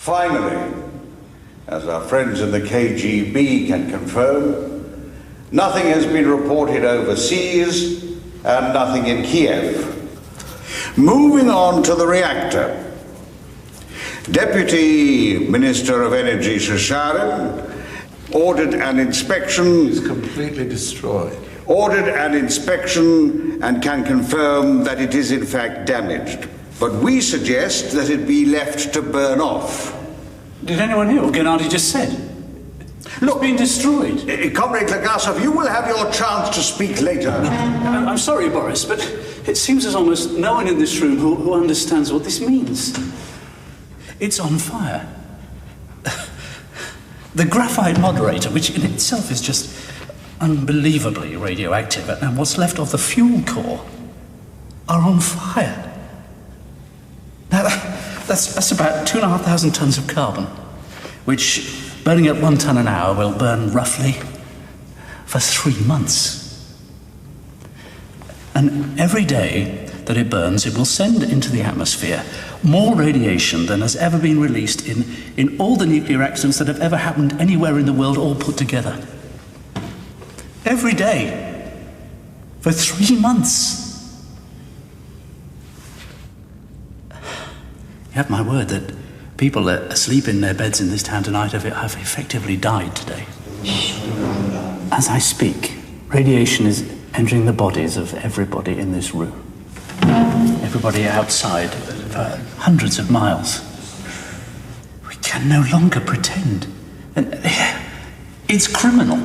Finally, as our friends in the KGB can confirm, nothing has been reported overseas and nothing in Kiev. Moving on to the reactor. Deputy Minister of Energy Shasharin ordered an inspection. It's completely destroyed. Ordered an inspection and can confirm that it is in fact damaged. But we suggest that it be left to burn off. Did anyone hear what Gennady just said? Look, being destroyed. Comrade Legasov, you will have your chance to speak later. I'm sorry, Boris, but it seems there's almost no one in this room who understands what this means. It's on fire. The graphite moderator, which in itself is just unbelievably radioactive, and what's left of the fuel core are on fire. Now, that's about 2,500 tons of carbon, which, burning at 1 ton an hour, will burn roughly for 3 months. And every day that it burns, it will send into the atmosphere more radiation than has ever been released in all the nuclear accidents that have ever happened anywhere in the world, all put together. Every day, for 3 months. You have my word that people asleep in their beds in this town tonight have effectively died today. As I speak, radiation is entering the bodies of everybody in this room. Everybody outside for hundreds of miles. We can no longer pretend. And it's criminal.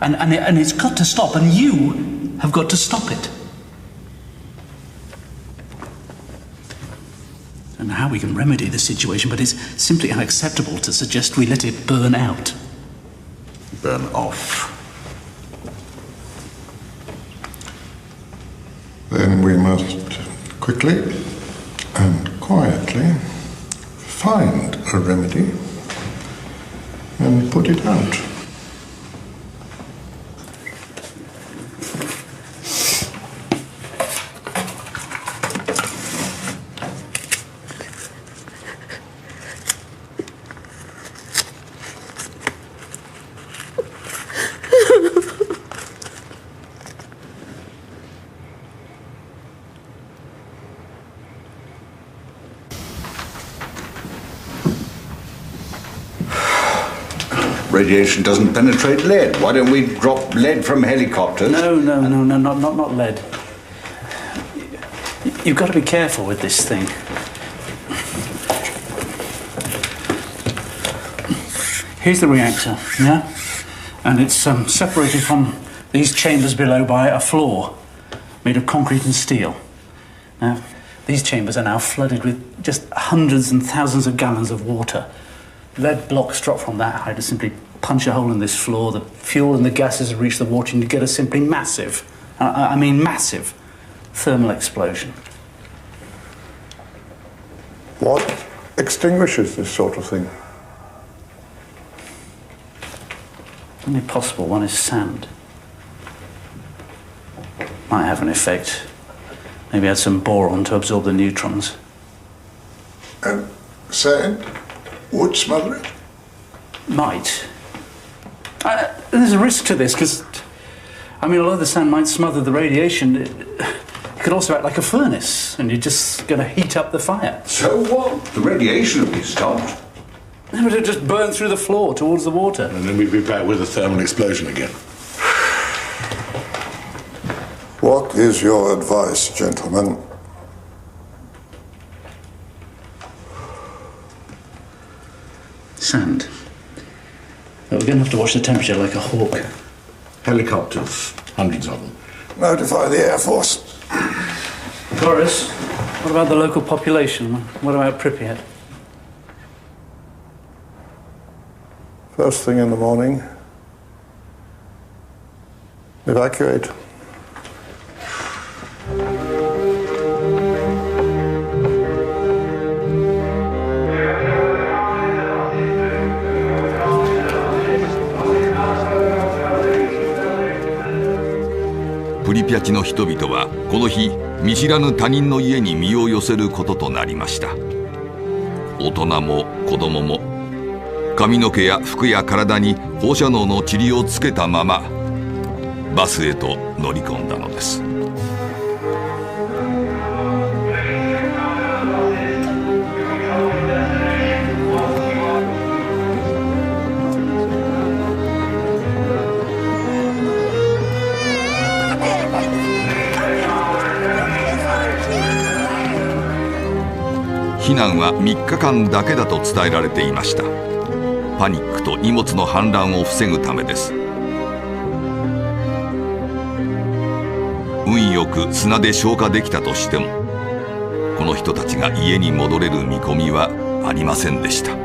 And it's got to stop, and you have got to stop it. I don't know how we can remedy the situation, but it's simply unacceptable to suggest we let it burn out. Burn off. Then we must quickly and quietly find a remedy and put it out. Radiation doesn't penetrate lead. Why don't we drop lead from helicopters? No, not lead. You've got to be careful with this thing. Here's the reactor, yeah? And it's separated from these chambers below by a floor made of concrete and steel. Now, these chambers are now flooded with just hundreds and thousands of gallons of water. Lead blocks drop from that height to simply punch a hole in this floor. The fuel and the gases reach the water, and you get a simply massive, I mean massive, thermal explosion. What extinguishes this sort of thing? The only possible one is sand. Might have an effect. Maybe add some boron to absorb the neutrons. And sand would smother it? Might. There's a risk to this, because, I mean, although the sand might smother the radiation, it could also act like a furnace, and you're just going to heat up the fire. So what? The radiation will be stopped. It would just burn through the floor towards the water. And then we'd be back with a thermal explosion again. What is your advice, gentlemen? Sand. But we're going to have to watch the temperature like a hawk. Helicopters, hundreds of them. Notify the Air Force. Boris, what about the local population? What about Pripyat? First thing in the morning, evacuate.プリピャチの人々はこの日見知らぬ他人の家に身を寄せることとなりました。大人も子供も髪の毛や服や体に放射能の塵をつけたままバスへと乗り込んだのです。避難は3日間だけだと伝えられていました。パニックと荷物の氾濫を防ぐためです。運よく砂で消火できたとしても、この人たちが家に戻れる見込みはありませんでした。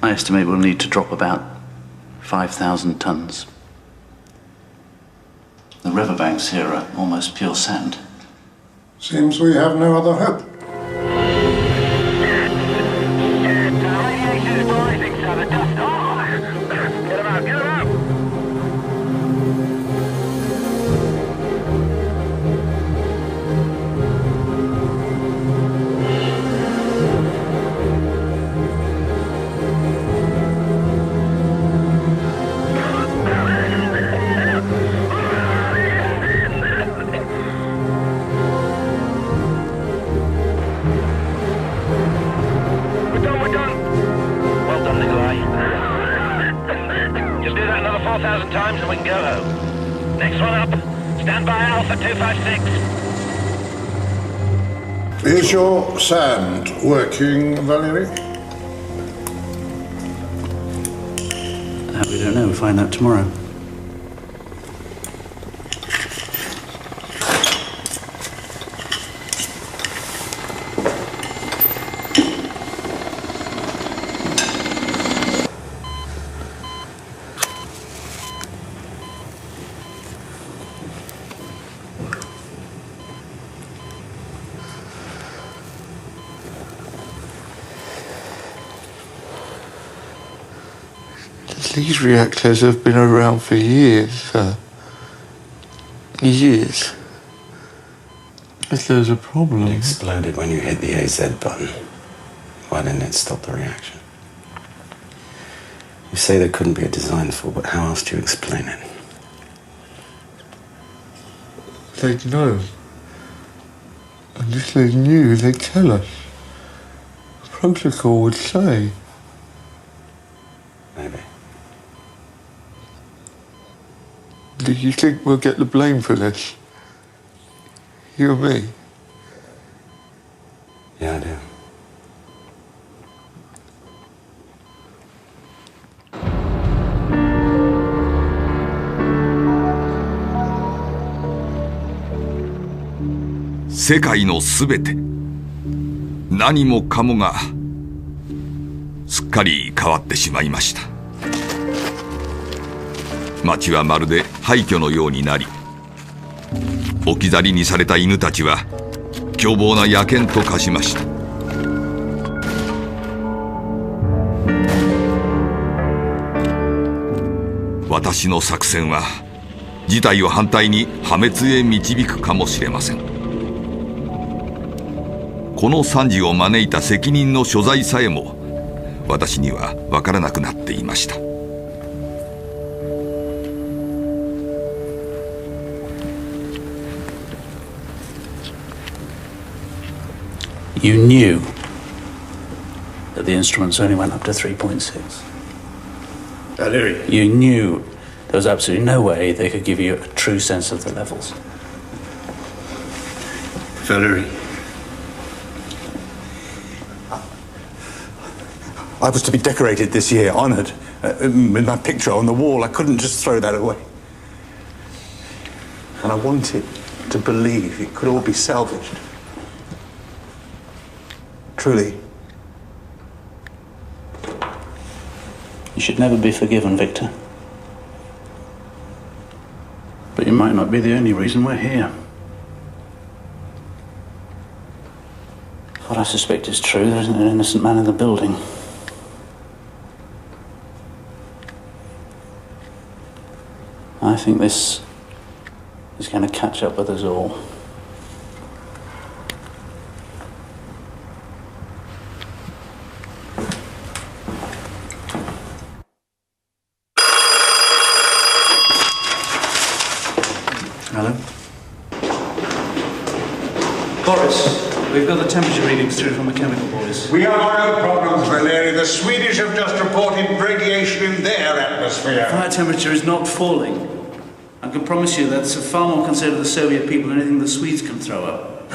I estimate we'll need to drop about 5,000 tons. The riverbanks here are almost pure sand. Seems we have no other hope. Times and we can go home. Next one up. Stand by Alpha 256. Is your sand working, Valerie? We don't know. We'll find out tomorrow. These reactors have been around for years, sir. Years. If there's a problem... It exploded when you hit the AZ button. Why didn't it stop the reaction? You say there couldn't be a design fault, but how else do you explain it? They'd know. And if they knew, they'd tell us. The protocol would say. Maybe. Do you think we'll get the blame for this? You and me? Yeah, I do. "世界のすべて、何もかもがすっかり変わってしまいました。街はまるで廃墟のようになり、置き去りにされた犬たちは凶暴な野犬と化しました。私の作戦は事態を反対に破滅へ導くかもしれません。この惨事を招いた責任の所在さえも私には分からなくなっていました。You knew that the instruments only went up to 3.6. Valérie. You knew there was absolutely no way they could give you a true sense of the levels. Valérie. I was to be decorated this year, honoured, with my picture on the wall. I couldn't just throw that away. And I wanted to believe it could all be salvaged. Truly. You should never be forgiven, Victor. But you might not be the only reason we're here. What I suspect is true. There isn't an innocent man in the building. I think this is going to catch up with us all. Hello? Boris, we've got the temperature readings through from the chemical boys. We have our own problems, Valeri. The Swedish have just reported radiation in their atmosphere. Fire temperature is not falling. I can promise you that's far more concerned with the Soviet people than anything the Swedes can throw up.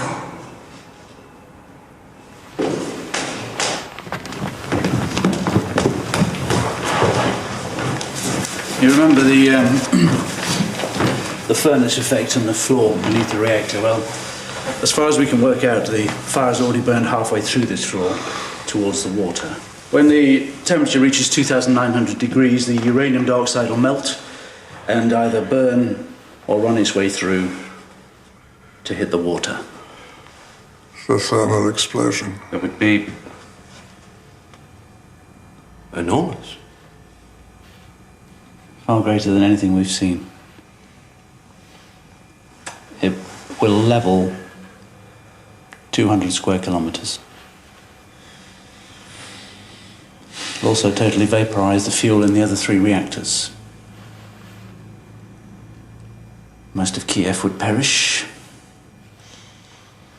You remember the furnace effect on the floor beneath the reactor? Well, as far as we can work out, the fire has already burned halfway through this floor towards the water. When the temperature reaches 2,900 degrees, the uranium dioxide will melt and either burn or run its way through to hit the water. The thermal explosion. It would be enormous. Far greater than anything we've seen. It will level 200 square kilometers. It'll also totally vaporize the fuel in the other 3 reactors. Most of Kiev would perish,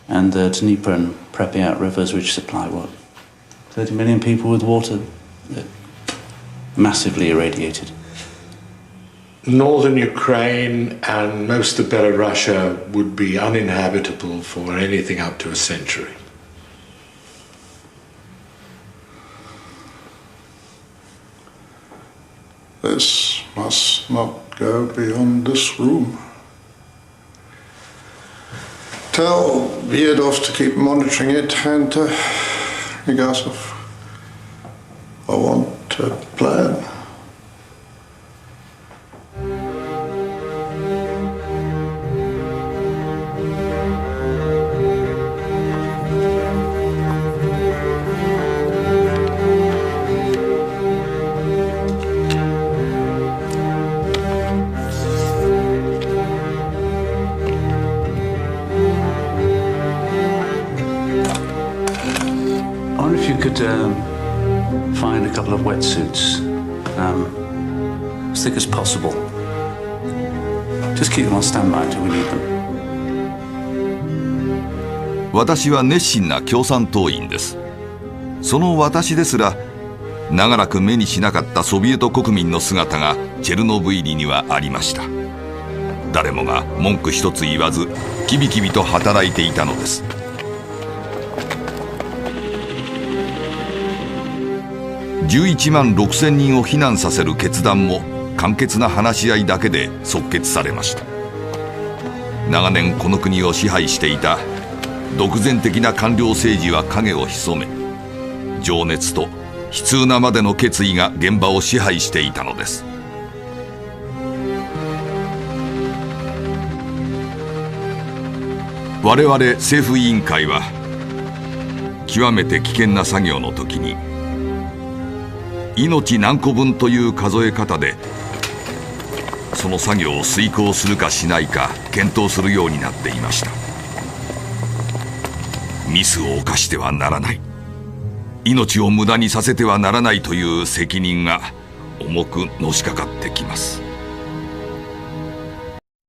and the Dnieper and Pripyat rivers, which supply, 30 million people with water, massively irradiated. Northern Ukraine and most of Belarusia would be uninhabitable for anything up to a century. This must not go beyond this room. Tell Viedov to keep monitoring it, and Legasov, I want a plan. Find a couple of wetsuits, as thick as possible. Just keep them on standby until we need them. 私は熱心な共産党員です。その私ですら長らく目にしなかったソビエト国民の姿がチェルノブイリにはありました。誰もが文句一つ言わずキビキビと働いていたのです。11万6千人を避難させる決断も簡潔な話し合いだけで即決されました。長年この国を支配していた独善的な官僚政治は影を潜め、情熱と悲痛なまでの決意が現場を支配していたのです。我々政府委員会は極めて危険な作業の時に命何個分という数え方でその作業を遂行するかしないか検討するようになっていました。ミスを犯してはならない、命を無駄にさせてはならないという責任が重くのしかかってきます。